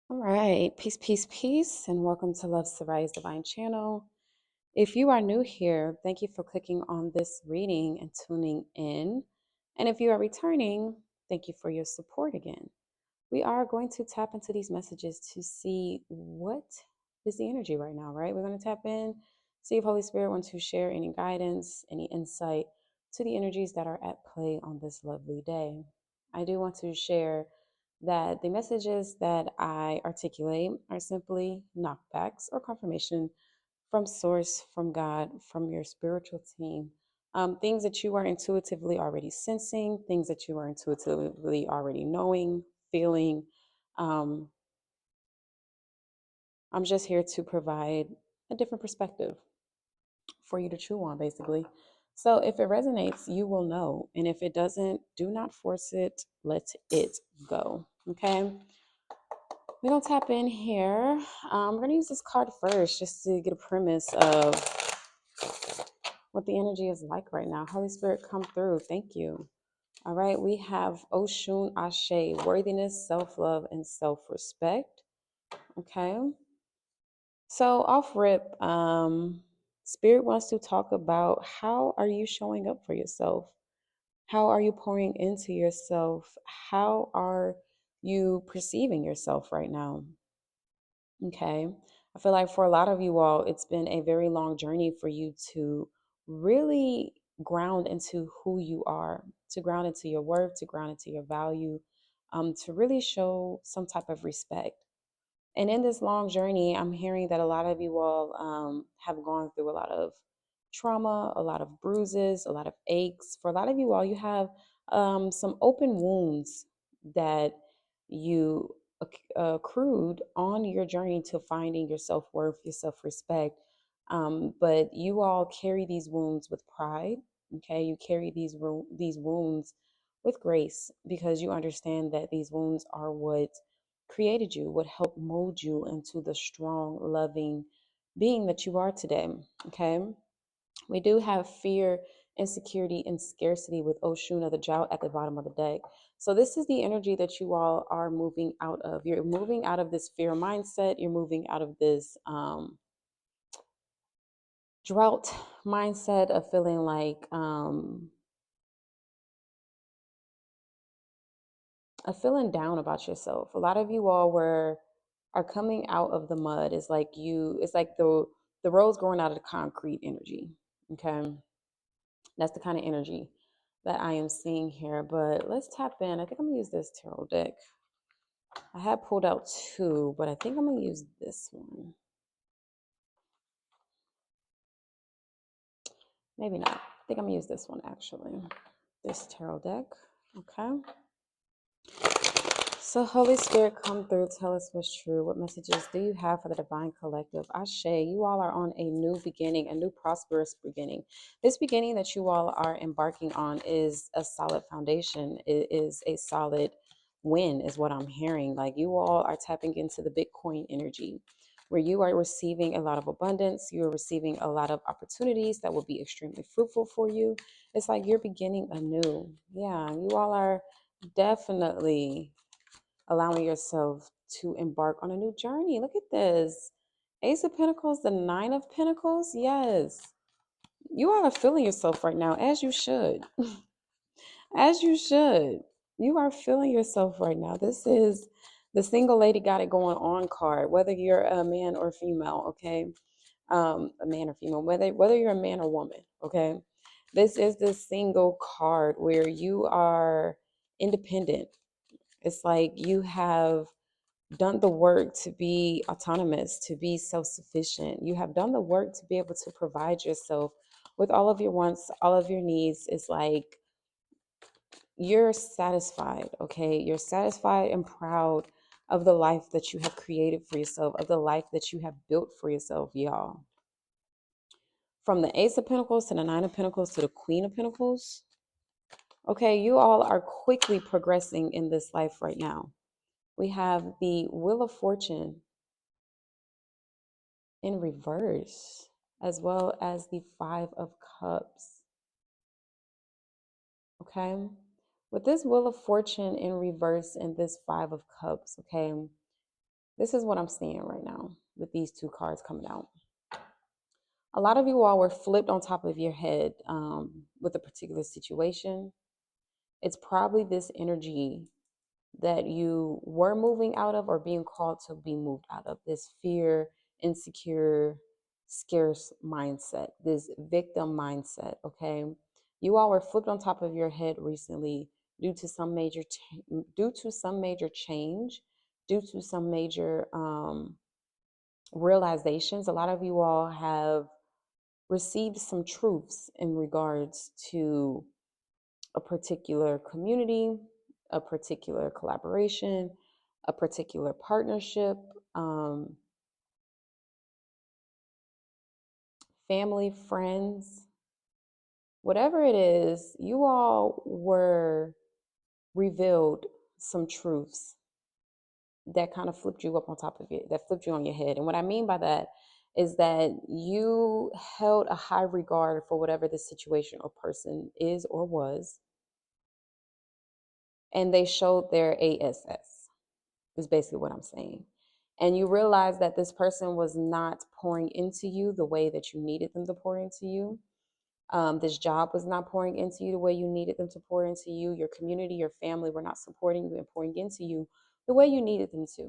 All right, peace, peace, peace, and welcome to Love Sirya Divine Channel. If you are new here, thank you for clicking on this reading and tuning in. And if you are returning, thank you for your support again. We are going to tap into these messages to see what is the energy right now, right? We're going to tap in, see if Holy Spirit wants to share any guidance, any insight to the energies that are at play on this lovely day. I do want to share that the messages that I articulate are simply knockbacks or confirmation from source, from God, from your spiritual team. Things that you are intuitively already sensing, things that you are intuitively already knowing, feeling. Um, I'm just here to provide a different perspective for you to chew on, basically. So if it resonates, you will know. And if it doesn't, do not force it, let it go. Okay. We're going to tap in here. We're going to use this card first just to get a premise of what the energy is like right now. Holy Spirit, come through. Thank you. All right. We have Oshun Ashe, worthiness, self love, and self respect. Okay. So, off rip, Spirit wants to talk about how are you showing up for yourself? How are you pouring into yourself? How are you perceiving yourself right now? Okay. I feel like for a lot of you all, it's been a very long journey for you to really ground into who you are, to ground into your worth, to ground into your value, to really show some type of respect. And in this long journey, I'm hearing that a lot of you all have gone through a lot of trauma, a lot of bruises, a lot of aches. For a lot of you all, you have some open wounds that you accrued on your journey to finding your self worth, your self respect. But you all carry these wounds with pride. Okay, you carry these wounds with grace because you understand that these wounds are what created you, what helped mold you into the strong, loving being that you are today. Okay. We do have fear, insecurity, and scarcity with Oshuna, the drought at the bottom of the deck. So, this is the energy that you all are moving out of. You're moving out of this fear mindset. You're moving out of this drought mindset of feeling like, of feeling down about yourself. A lot of you all are coming out of the mud. It's like the roads growing out of the concrete energy. Okay. That's the kind of energy that I am seeing here. But let's tap in. I think I'm gonna use this tarot deck. I had pulled out two, but I think I'm gonna use this one. Maybe not. I think I'm gonna use this one actually. This tarot deck. Okay. So, Holy Spirit, come through. Tell us what's true. What messages do you have for the divine collective? Ashe, you all are on a new beginning, a new prosperous beginning. This beginning that you all are embarking on is a solid foundation. It is a solid win, is what I'm hearing. Like you all are tapping into the Bitcoin energy, where you are receiving a lot of abundance. You are receiving a lot of opportunities that will be extremely fruitful for you. It's like you're beginning anew. Yeah, you all are definitely allowing yourself to embark on a new journey. Look at this. Ace of Pentacles, the Nine of Pentacles. Yes. You all are feeling yourself right now, as you should. As you should. You are feeling yourself right now. This is the single lady got it going on card, whether you're a man or female, okay? A man or female, whether you're a man or woman, okay? This is the single card where you are independent. It's like you have done the work to be autonomous, to be self sufficient. You have done the work to be able to provide yourself with all of your wants, all of your needs. It's like you're satisfied, okay? You're satisfied and proud of the life that you have created for yourself, of the life that you have built for yourself, y'all. From the Ace of Pentacles to the Nine of Pentacles to the Queen of Pentacles, okay, you all are quickly progressing in this life right now. We have the Wheel of Fortune in reverse, as well as the Five of Cups. Okay. With this Wheel of Fortune in reverse and this Five of Cups, okay, This is what I'm seeing right now with these two cards coming out. A lot of you all were flipped on top of your head with a particular situation. It's probably this energy that you were moving out of or being called to be moved out of, this fear, insecure, scarce mindset, this victim mindset. Okay, you all were flipped on top of your head recently due to some major due to some major change, due to some major realizations. A lot of you all have received some truths in regards to a particular community, a particular collaboration, a particular partnership, family, friends, whatever it is, you all were revealed some truths that kind of flipped you up on top of it, that flipped you on your head. And what I mean by that is that you held a high regard for whatever the situation or person is or was, and they showed their ASS, is basically what I'm saying. And you realize that this person was not pouring into you the way that you needed them to pour into you. This job was not pouring into you the way you needed them to pour into you. Your community, your family were not supporting you and pouring into you the way you needed them to.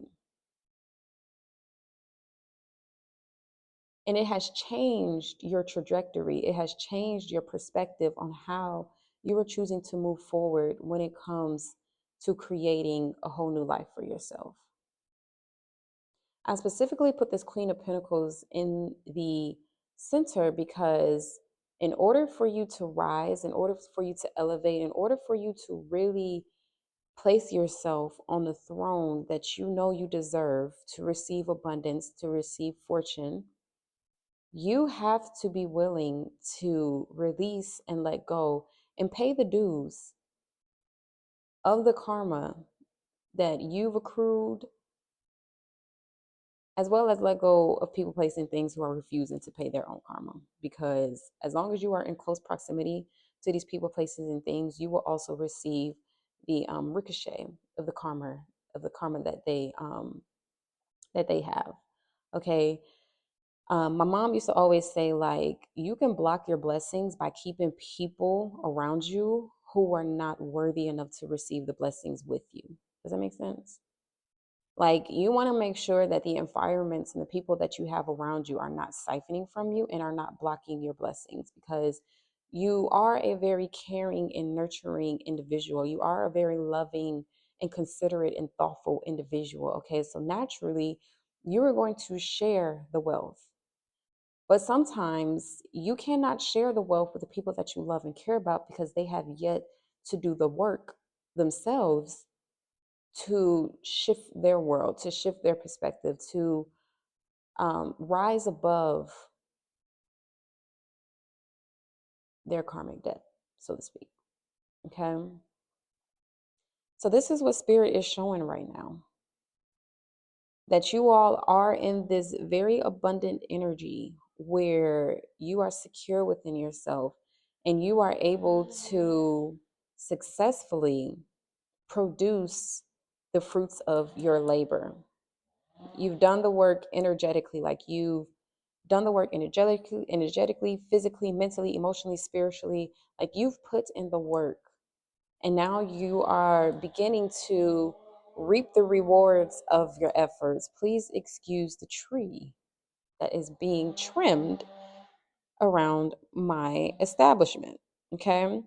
And it has changed your trajectory. It has changed your perspective on how you are choosing to move forward when it comes to creating a whole new life for yourself. I specifically put this Queen of Pentacles in the center because in order for you to rise, in order for you to elevate, in order for you to really place yourself on the throne that you know you deserve to receive abundance, to receive fortune, you have to be willing to release and let go and pay the dues of the karma that you've accrued, as well as let go of people, placing things who are refusing to pay their own karma. Because as long as you are in close proximity to these people, places, and things, you will also receive the ricochet of the karma that they have. Okay. My mom used to always say, like, you can block your blessings by keeping people around you who are not worthy enough to receive the blessings with you. Does that make sense? Like, you want to make sure that the environments and the people that you have around you are not siphoning from you and are not blocking your blessings, because you are a very caring and nurturing individual. You are a very loving and considerate and thoughtful individual. Okay, so naturally, you are going to share the wealth. But sometimes you cannot share the wealth with the people that you love and care about because they have yet to do the work themselves to shift their world, to shift their perspective, to rise above their karmic debt, so to speak. Okay. So this is what Spirit is showing right now, that you all are in this very abundant energy where you are secure within yourself and you are able to successfully produce the fruits of your labor. You've done the work energetically, like you've done the work energetically, physically, mentally, emotionally, spiritually, like you've put in the work. And now you are beginning to reap the rewards of your efforts. Please excuse the tree that is being trimmed around my establishment. Okay.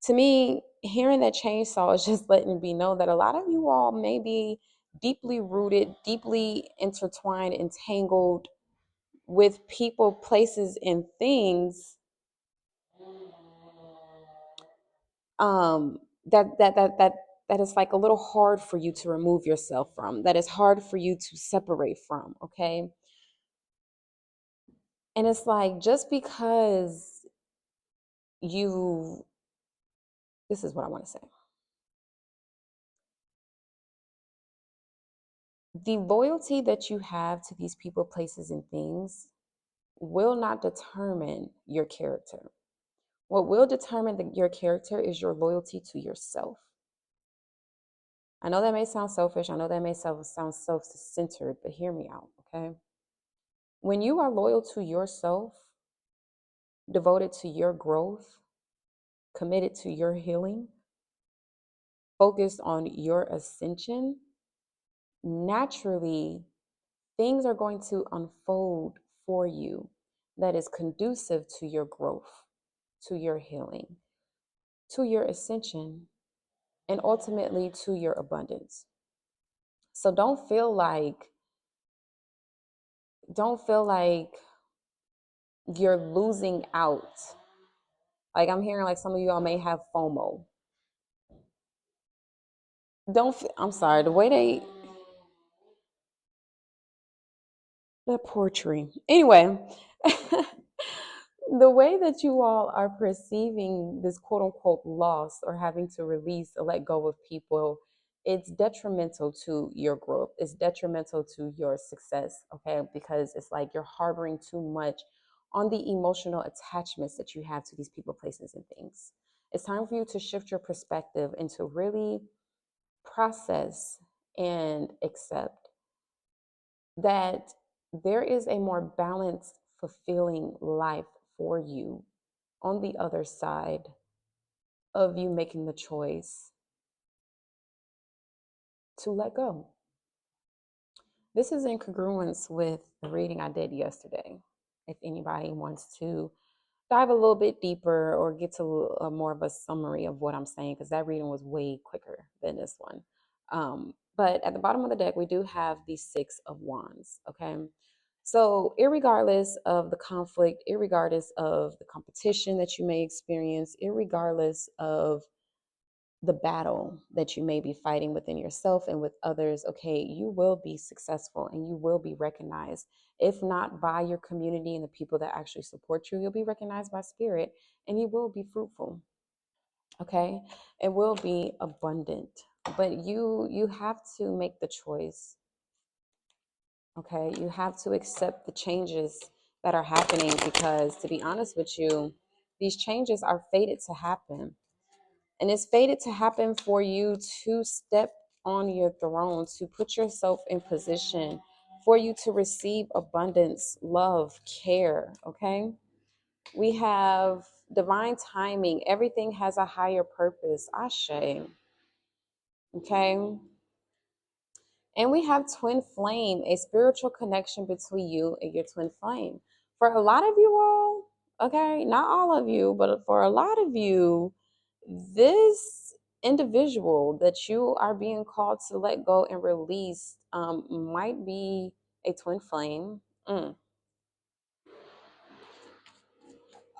To me, hearing that chainsaw is just letting it be known that a lot of you all may be deeply rooted, deeply intertwined, entangled with people, places, and things that is like a little hard for you to remove yourself from, that is hard for you to separate from. Okay. And it's like, just because you, this is what I want to say. The loyalty that you have to these people, places, and things will not determine your character. What will determine your character is your loyalty to yourself. I know that may sound selfish. I know that may sound self centered, but hear me out, okay? When you are loyal to yourself, devoted to your growth, committed to your healing, focused on your ascension, naturally things are going to unfold for you that is conducive to your growth, to your healing, to your ascension, and ultimately to your abundance. So don't feel like you're losing out. Like I'm hearing like some of y'all may have FOMO. I'm sorry, the way that poetry. Anyway, the way that you all are perceiving this quote unquote loss or having to release or let go of people, it's detrimental to your growth. It's detrimental to your success, okay? Because it's like you're harboring too much on the emotional attachments that you have to these people, places, and things. It's time for you to shift your perspective and to really process and accept that there is a more balanced, fulfilling life for you on the other side of you making the choice to let go. This is in congruence with the reading I did yesterday. If anybody wants to dive a little bit deeper or get to more of a summary of what I'm saying, because that reading was way quicker than this one. But at the bottom of the deck, we do have the Six of Wands, okay? So, irregardless of the conflict, irregardless of the competition that you may experience, irregardless of the battle that you may be fighting within yourself and with others, okay, you will be successful and you will be recognized. If not by your community and the people that actually support you, you'll be recognized by spirit and you will be fruitful. Okay, it will be abundant, but you have to make the choice. Okay, you have to accept the changes that are happening because, to be honest with you, these changes are fated to happen. And it's fated to happen for you to step on your throne, to put yourself in position for you to receive abundance, love, care. Okay. We have divine timing. Everything has a higher purpose. Ashe. Okay. And we have twin flame, a spiritual connection between you and your twin flame. For a lot of you all, okay, not all of you, but for a lot of you, this individual that you are being called to let go and release might be a twin flame.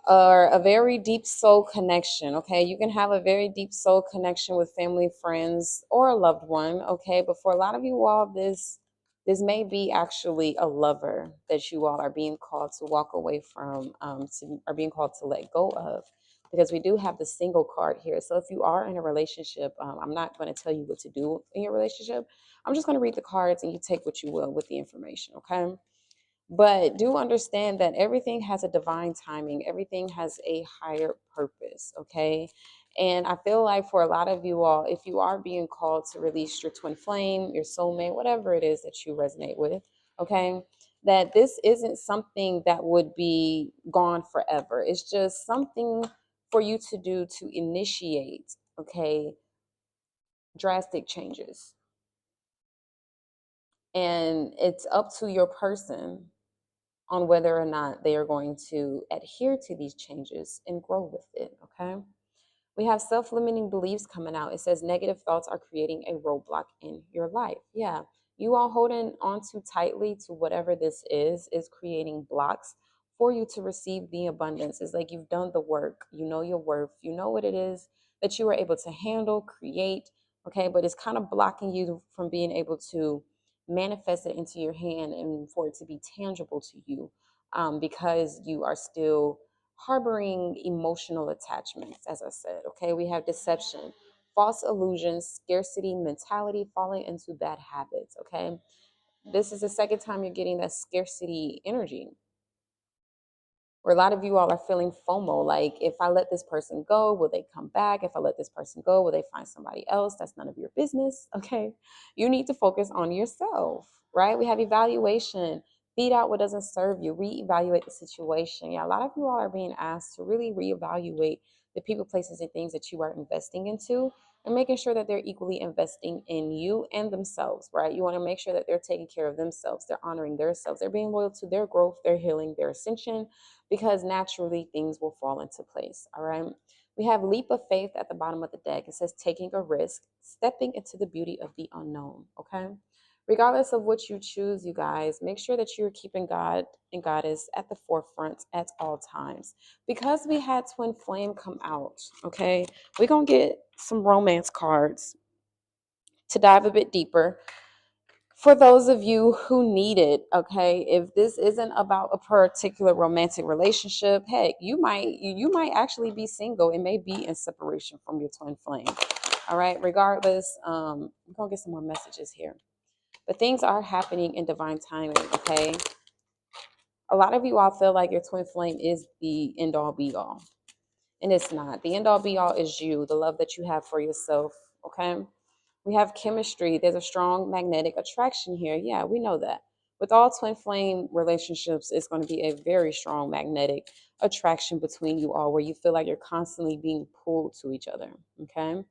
Or a very deep soul connection. Okay, you can have a very deep soul connection with family, friends, or a loved one. Okay, but for a lot of you all, this may be actually a lover that you all are being called to walk away from, are being called to let go of, because we do have the single card here. So if you are in a relationship, I'm not going to tell you what to do in your relationship. I'm just going to read the cards and you take what you will with the information. Okay. But do understand that everything has a divine timing, everything has a higher purpose, okay? And I feel like for a lot of you all, if you are being called to release your twin flame, your soulmate, whatever it is that you resonate with, okay, that this isn't something that would be gone forever. It's just something for you to do to initiate, okay, drastic changes. And it's up to your person on whether or not they are going to adhere to these changes and grow with it. Okay. We have self-limiting beliefs coming out. It says negative thoughts are creating a roadblock in your life. Yeah. You all holding on too tightly to whatever this is creating blocks for you to receive the abundance. It's like you've done the work, you know your worth, you know what it is that you are able to handle, create. Okay. But it's kind of blocking you from being able to manifest it into your hand and for it to be tangible to you, because you are still harboring emotional attachments, as I said. Okay, we have deception, false illusions, scarcity mentality, falling into bad habits. Okay, this is the second time you're getting that scarcity energy. Or a lot of you all are feeling FOMO, like if I let this person go, will they come back? If I let this person go, will they find somebody else? That's none of your business. Okay. You need to focus on yourself, right? We have evaluation. Beat out what doesn't serve you, reevaluate the situation. Yeah, a lot of you all are being asked to really reevaluate the people, places, and things that you are investing into, and making sure that they're equally investing in you and themselves, right? You want to make sure that they're taking care of themselves, they're honoring themselves, they're being loyal to their growth, their healing, their ascension, because naturally things will fall into place. All right. We have leap of faith at the bottom of the deck. It says taking a risk, stepping into the beauty of the unknown. Okay. Regardless of what you choose, you guys, make sure that you're keeping God and Goddess at the forefront at all times. Because we had Twin Flame come out, okay, we're going to get some romance cards to dive a bit deeper for those of you who need it. Okay, if this isn't about a particular romantic relationship, heck, you might actually be single. It may be in separation from your twin flame. All right, regardless, we're gonna get some more messages here, but things are happening in divine timing. Okay, a lot of you all feel like your twin flame is the end all be all, and it's not. The end all be all is you, the love that you have for yourself. Okay, we have chemistry. There's a strong magnetic attraction here. Yeah, we know that. With all twin flame relationships, it's going to be a very strong magnetic attraction between you all, where you feel like you're constantly being pulled to each other. Okay.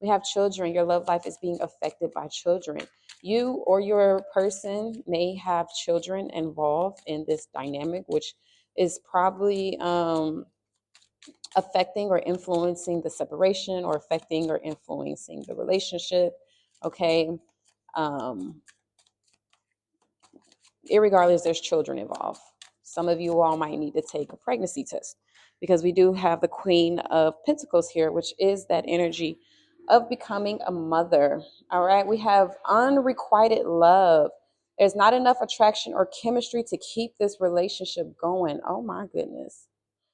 We have children. Your love life is being affected by children. You or your person may have children involved in this dynamic, which is probably affecting or influencing the separation, or affecting or influencing the relationship. Okay. Um, Irregardless, there's children involved. Some of you all might need to take a pregnancy test, because we do have the Queen of Pentacles here, which is that energy of becoming a mother. All right. We have unrequited love. There's not enough attraction or chemistry to keep this relationship going. Oh my goodness.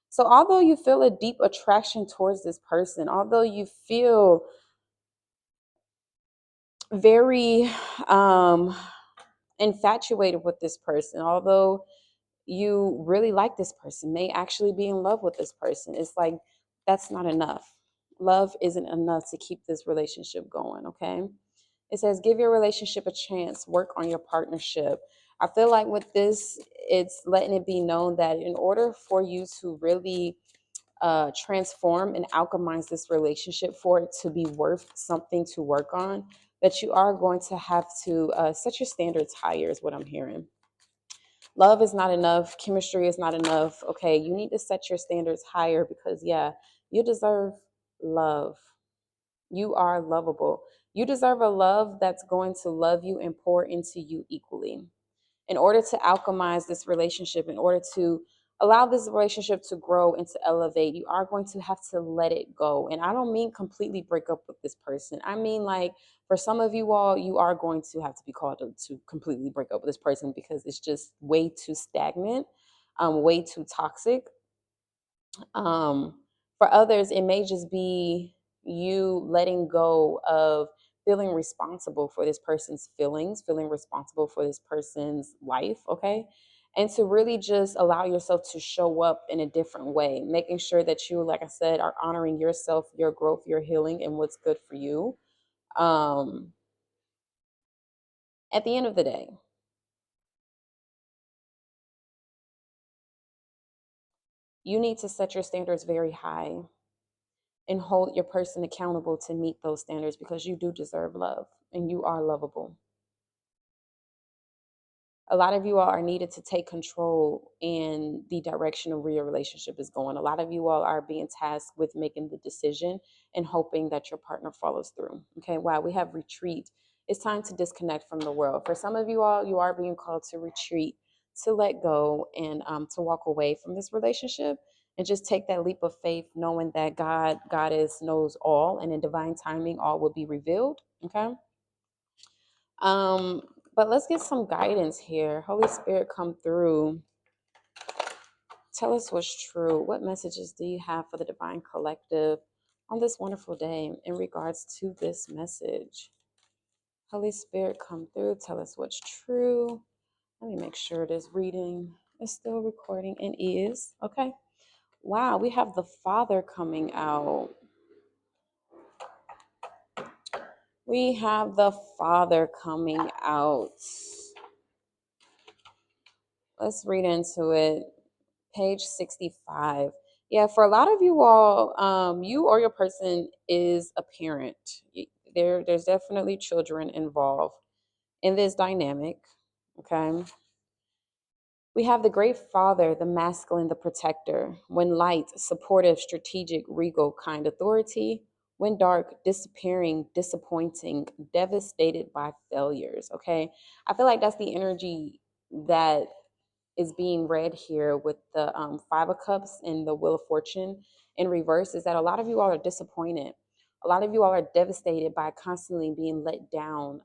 So although you feel a deep attraction towards this person, although you feel very infatuated with this person, although you really like this person, may actually be in love with this person, it's like that's not enough. Love isn't enough to keep this relationship going. Okay. It says give your relationship a chance, work on your partnership. I feel like with this, it's letting it be known that in order for you to really transform and alchemize this relationship, for it to be worth something to work on, that you are going to have to set your standards higher, is what I'm hearing. Love is not enough. Chemistry is not enough. Okay. You need to set your standards higher, because, yeah, you deserve love. You are lovable. You deserve a love that's going to love you and pour into you equally. In order to alchemize this relationship, in order to allow this relationship to grow and to elevate, you are going to have to let it go. And I don't mean completely break up with this person. I mean, like, for some of you all, you are going to have to be called to completely break up with this person, because it's just way too stagnant, way too toxic. For others, it may just be you letting go of feeling responsible for this person's feelings, feeling responsible for this person's life. Okay. And to really just allow yourself to show up in a different way, making sure that you, like I said, are honoring yourself, your growth, your healing, and what's good for you. Um, at the end of the day, you need to set your standards very high and hold your person accountable to meet those standards, because you do deserve love and you are lovable. A lot of you all are needed to take control in the direction of where your relationship is going. A lot of you all are being tasked with making the decision and hoping that your partner follows through. Okay, wow, we have retreat. It's time to disconnect from the world. For some of you all, you are being called to retreat, to let go, and to walk away from this relationship, and just take that leap of faith, knowing that Goddess knows all, and in divine timing, all will be revealed. Okay. Um, but let's get some guidance here. Holy Spirit, come through. Tell us what's true. What messages do you have for the Divine Collective on this wonderful day in regards to this message? Holy Spirit, come through. Tell us what's true. Let me make sure it is reading It's still recording and is. Okay. Wow, we have the Father coming out. We have the Father coming out. Let's read into it. Page 65. Yeah, for a lot of you all, you or your person is a parent. There's definitely children involved in this dynamic. Okay. We have the great father, the masculine, the protector. When light, supportive, strategic, regal, kind authority. When dark, disappearing, disappointing, devastated by failures. Okay. I feel like that's the energy that is being read here with the Five of Cups and the Wheel of Fortune in reverse, is that a lot of you all are disappointed. A lot of you all are devastated by constantly being let down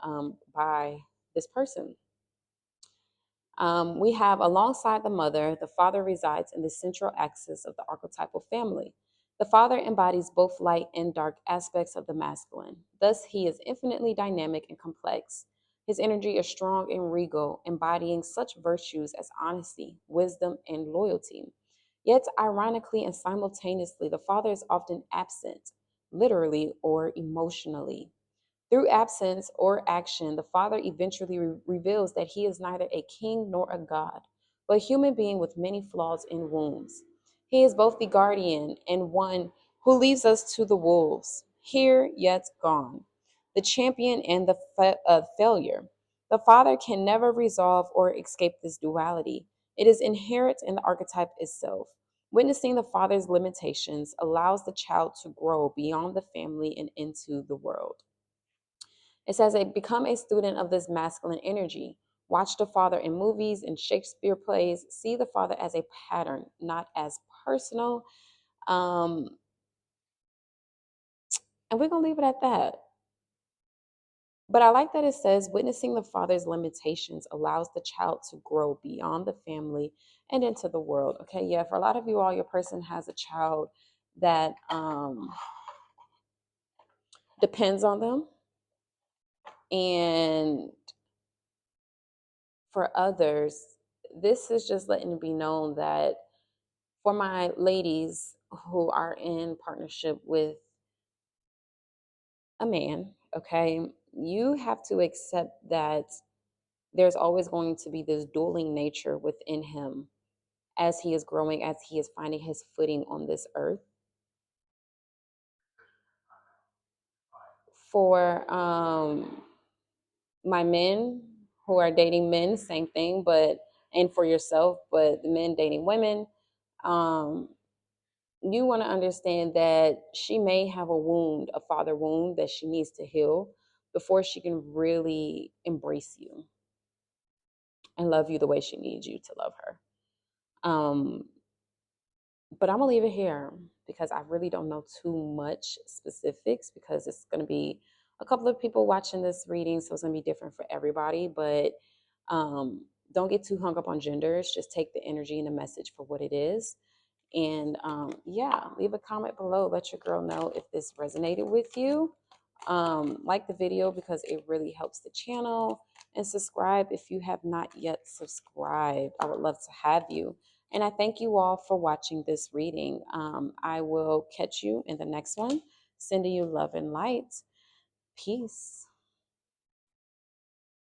by this person. We have alongside the mother, the father resides in the central axis of the archetypal family. The father embodies both light and dark aspects of the masculine. Thus, he is infinitely dynamic and complex. His energy is strong and regal, embodying such virtues as honesty, wisdom, and loyalty. Yet, ironically and simultaneously, the father is often absent, literally or emotionally. Through absence or action, the Father eventually reveals that he is neither a king nor a god, but a human being with many flaws and wounds. He is both the guardian and one who leaves us to the wolves, here yet gone, the champion and the failure. The Father can never resolve or escape this duality. It is inherent in the archetype itself. Witnessing the Father's limitations allows the child to grow beyond the family and into the world. It says, become a student of this masculine energy. Watch the father in movies and Shakespeare plays. See the father as a pattern, not as personal. Um, and we're going to leave it at that. But I like that it says, witnessing the father's limitations allows the child to grow beyond the family and into the world. Okay, yeah, for a lot of you all, your person has a child that depends on them. And for others, this is just letting it be known that for my ladies who are in partnership with a man, okay, you have to accept that there's always going to be this dueling nature within him as he is growing, as he is finding his footing on this earth. For my men who are dating men, same thing, but and for yourself, but the men dating women, um, you want to understand that she may have a wound, a father wound that she needs to heal before she can really embrace you and love you the way she needs you to love her. Um, but I'm gonna leave it here because I really don't know too much specifics because it's gonna be a couple of people watching this reading, so it's gonna be different for everybody. But don't get too hung up on genders. Just take the energy and the message for what it is. And yeah, leave a comment below. Let your girl know if this resonated with you. Like the video because it really helps the channel. And subscribe if you have not yet subscribed. I would love to have you. And I thank you all for watching this reading. I will catch you in the next one. Sending you love and light. Peace.